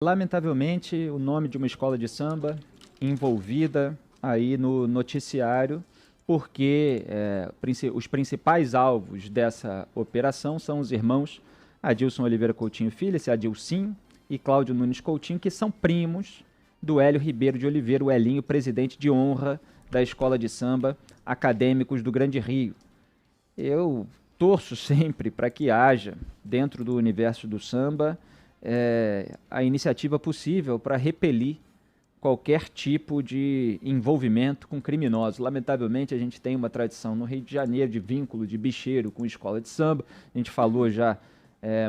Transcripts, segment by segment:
Lamentavelmente, o nome de uma escola de samba envolvida aí no noticiário, porque os principais alvos dessa operação são os irmãos Adilson Oliveira Coutinho Filho, esse Adilcim, e Cláudio Nunes Coutinho, que são primos do Hélio Ribeiro de Oliveira, o Helinho, presidente de honra da Escola de Samba Acadêmicos do Grande Rio. Eu torço sempre para que haja, dentro do universo do samba, a iniciativa possível para repelir qualquer tipo de envolvimento com criminosos. Lamentavelmente, a gente tem uma tradição no Rio de Janeiro de vínculo de bicheiro com escola de samba. A gente falou já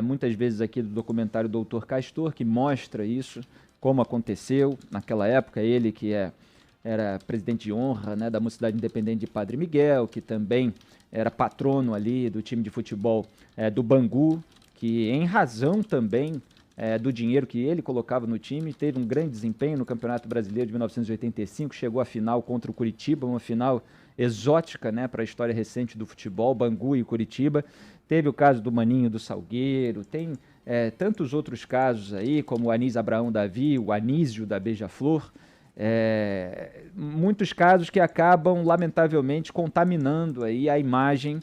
muitas vezes aqui do documentário Doutor Castor, que mostra isso, como aconteceu naquela época. Ele que era presidente de honra, né, da Mocidade Independente de Padre Miguel, que também era patrono ali do time de futebol do Bangu, que em razão também do dinheiro que ele colocava no time, teve um grande desempenho no Campeonato Brasileiro de 1985, chegou à final contra o Curitiba, uma final exótica, né, para a história recente do futebol, Bangu e Curitiba. Teve o caso do Maninho do Salgueiro, tem tantos outros casos aí, como o Anísio Abraão Davi, o Anísio da Beija-Flor, muitos casos que acabam, lamentavelmente, contaminando aí a imagem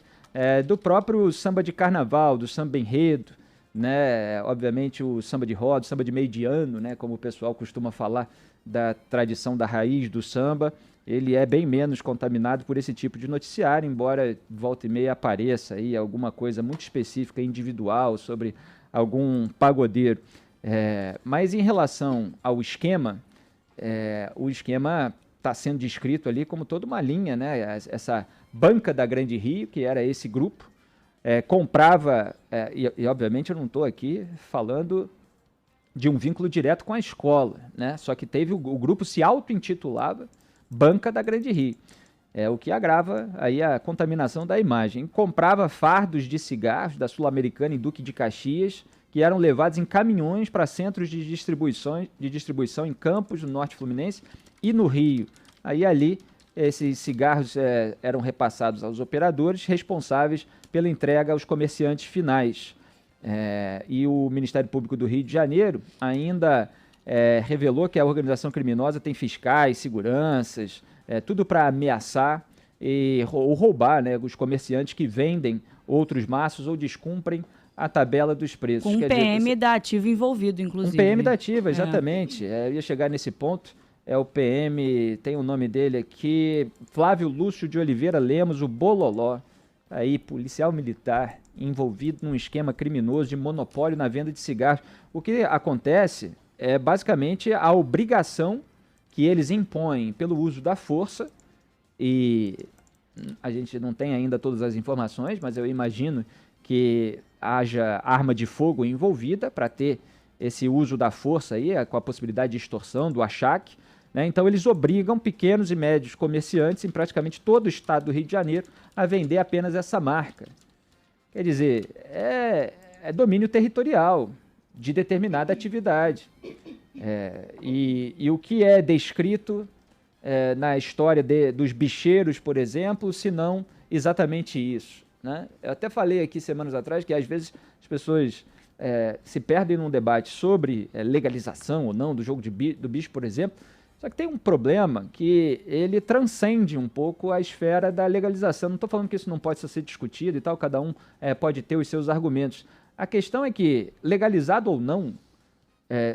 do próprio samba de carnaval, do samba enredo, né? Obviamente o samba de roda, o samba de meio de ano, né? Como o pessoal costuma falar da tradição da raiz do samba, ele é bem menos contaminado por esse tipo de noticiário, embora volta e meia apareça aí alguma coisa muito específica, individual, sobre algum pagodeiro. Mas em relação ao esquema, o esquema está sendo descrito ali como toda uma linha, né? Essa banca da Grande Rio, que era esse grupo, comprava, e obviamente eu não estou aqui falando de um vínculo direto com a escola, né? Só que teve o grupo se auto-intitulava Banca da Grande Rio, o que agrava aí a contaminação da imagem. Comprava fardos de cigarros da Sul-Americana e Duque de Caxias, que eram levados em caminhões para centros de distribuição em Campos, no Norte Fluminense, e no Rio. Aí ali esses cigarros eram repassados aos operadores responsáveis pela entrega aos comerciantes finais. E o Ministério Público do Rio de Janeiro ainda revelou que a organização criminosa tem fiscais, seguranças, tudo para ameaçar ou roubar, né, os comerciantes que vendem outros maços ou descumprem a tabela dos preços. Com um PM da Ativa envolvido, inclusive. Um PM da Ativa, exatamente. Eu ia chegar nesse ponto. O PM, tem o nome dele aqui, Flávio Lúcio de Oliveira Lemos, o Bololó, aí, policial militar, envolvido num esquema criminoso de monopólio na venda de cigarros. O que acontece é basicamente a obrigação que eles impõem pelo uso da força, e a gente não tem ainda todas as informações, mas eu imagino que haja arma de fogo envolvida para ter esse uso da força aí, com a possibilidade de extorsão, do achaque, né? Então eles obrigam pequenos e médios comerciantes em praticamente todo o estado do Rio de Janeiro a vender apenas essa marca. Quer dizer, é domínio territorial de determinada atividade. E o que é descrito na história dos bicheiros, por exemplo, se não exatamente isso, né? Eu até falei aqui semanas atrás que às vezes as pessoas se perdem num debate sobre legalização ou não do jogo do bicho, por exemplo. Só que tem um problema que ele transcende um pouco a esfera da legalização. Não estou falando que isso não pode ser discutido e tal, cada um pode ter os seus argumentos. A questão é que, legalizado ou não,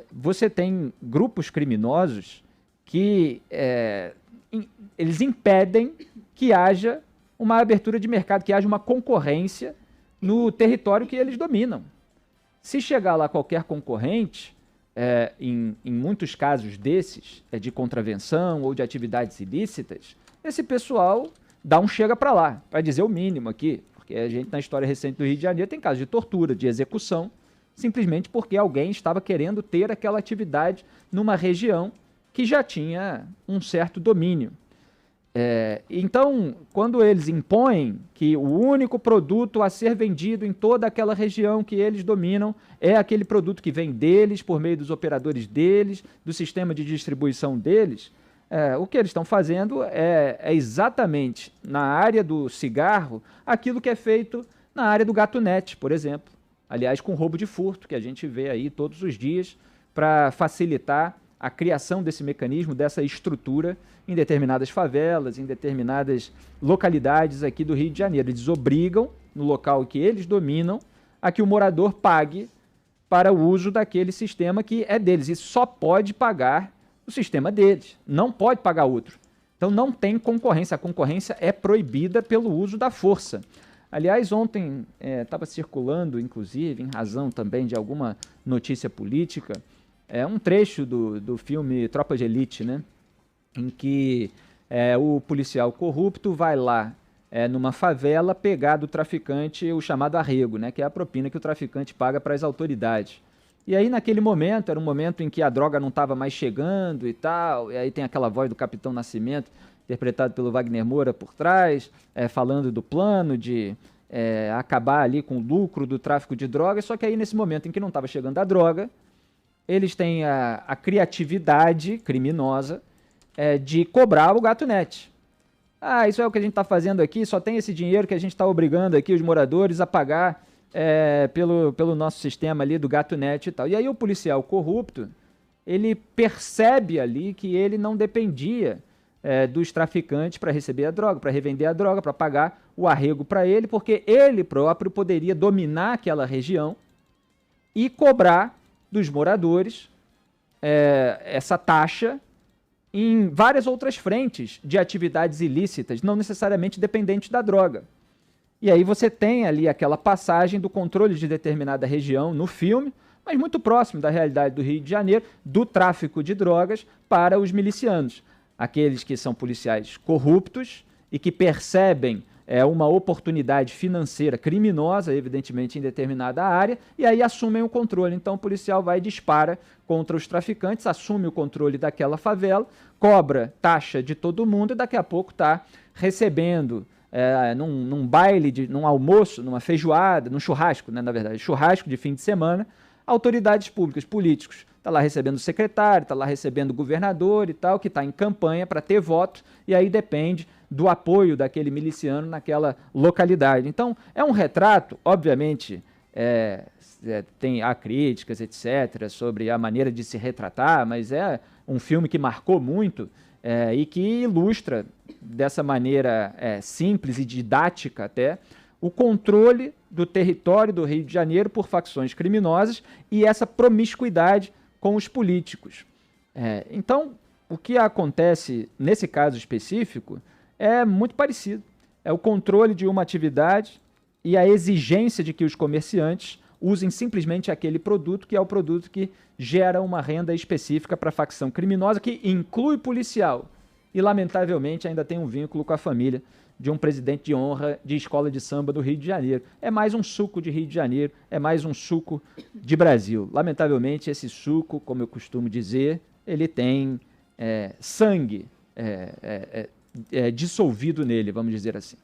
você tem grupos criminosos que eles impedem que haja uma abertura de mercado, que haja uma concorrência no território que eles dominam. Se chegar lá qualquer concorrente, em muitos casos desses, de contravenção ou de atividades ilícitas, esse pessoal dá um chega para lá, para dizer o mínimo aqui, porque a gente na história recente do Rio de Janeiro tem casos de tortura, de execução, simplesmente porque alguém estava querendo ter aquela atividade numa região que já tinha um certo domínio. Então, quando eles impõem que o único produto a ser vendido em toda aquela região que eles dominam é aquele produto que vem deles, por meio dos operadores deles, do sistema de distribuição deles, o que eles estão fazendo é exatamente, na área do cigarro, aquilo que é feito na área do gatunete, por exemplo. Aliás, com roubo de furto, que a gente vê aí todos os dias, para facilitar a criação desse mecanismo, dessa estrutura em determinadas favelas, em determinadas localidades aqui do Rio de Janeiro. Eles obrigam, no local que eles dominam, a que o morador pague para o uso daquele sistema que é deles. E só pode pagar o sistema deles, não pode pagar outro. Então não tem concorrência, a concorrência é proibida pelo uso da força. Aliás, ontem estava circulando, inclusive, em razão também de alguma notícia política, um trecho do filme Tropa de Elite, né? Em que o policial corrupto vai lá numa favela pegar do traficante o chamado arrego, né? Que é a propina que o traficante paga para as autoridades. E aí, naquele momento, era um momento em que a droga não estava mais chegando e tal, e aí tem aquela voz do Capitão Nascimento, interpretado pelo Wagner Moura por trás, falando do plano de acabar ali com o lucro do tráfico de drogas, só que aí nesse momento em que não estava chegando a droga, eles têm a criatividade criminosa de cobrar o gato net. Ah, isso é o que a gente está fazendo aqui, só tem esse dinheiro que a gente está obrigando aqui os moradores a pagar pelo nosso sistema ali do gato net e tal. E aí o policial corrupto, ele percebe ali que ele não dependia dos traficantes para receber a droga, para revender a droga, para pagar o arrego para ele, porque ele próprio poderia dominar aquela região e cobrar dos moradores essa taxa em várias outras frentes de atividades ilícitas, não necessariamente dependentes da droga. E aí você tem ali aquela passagem do controle de determinada região no filme, mas muito próximo da realidade do Rio de Janeiro, do tráfico de drogas para os milicianos. Aqueles que são policiais corruptos e que percebem uma oportunidade financeira criminosa, evidentemente, em determinada área, e aí assumem o controle. Então o policial vai e dispara contra os traficantes, assume o controle daquela favela, cobra taxa de todo mundo e daqui a pouco está recebendo num baile, num almoço, numa feijoada, num churrasco, né, na verdade, churrasco de fim de semana, autoridades públicas, políticos. Está lá recebendo o secretário, está lá recebendo o governador e tal, que está em campanha para ter voto, e aí depende do apoio daquele miliciano naquela localidade. Então, é um retrato, obviamente, há críticas, etc., sobre a maneira de se retratar, mas é um filme que marcou muito e que ilustra, dessa maneira simples e didática até, o controle do território do Rio de Janeiro por facções criminosas e essa promiscuidade com os políticos. Então, o que acontece nesse caso específico é muito parecido. É o controle de uma atividade e a exigência de que os comerciantes usem simplesmente aquele produto, que é o produto que gera uma renda específica para a facção criminosa, que inclui policial. E, lamentavelmente, ainda tem um vínculo com a família de um presidente de honra de escola de samba do Rio de Janeiro. É mais um suco de Rio de Janeiro, é mais um suco de Brasil. Lamentavelmente, esse suco, como eu costumo dizer, ele tem sangue dissolvido nele, vamos dizer assim.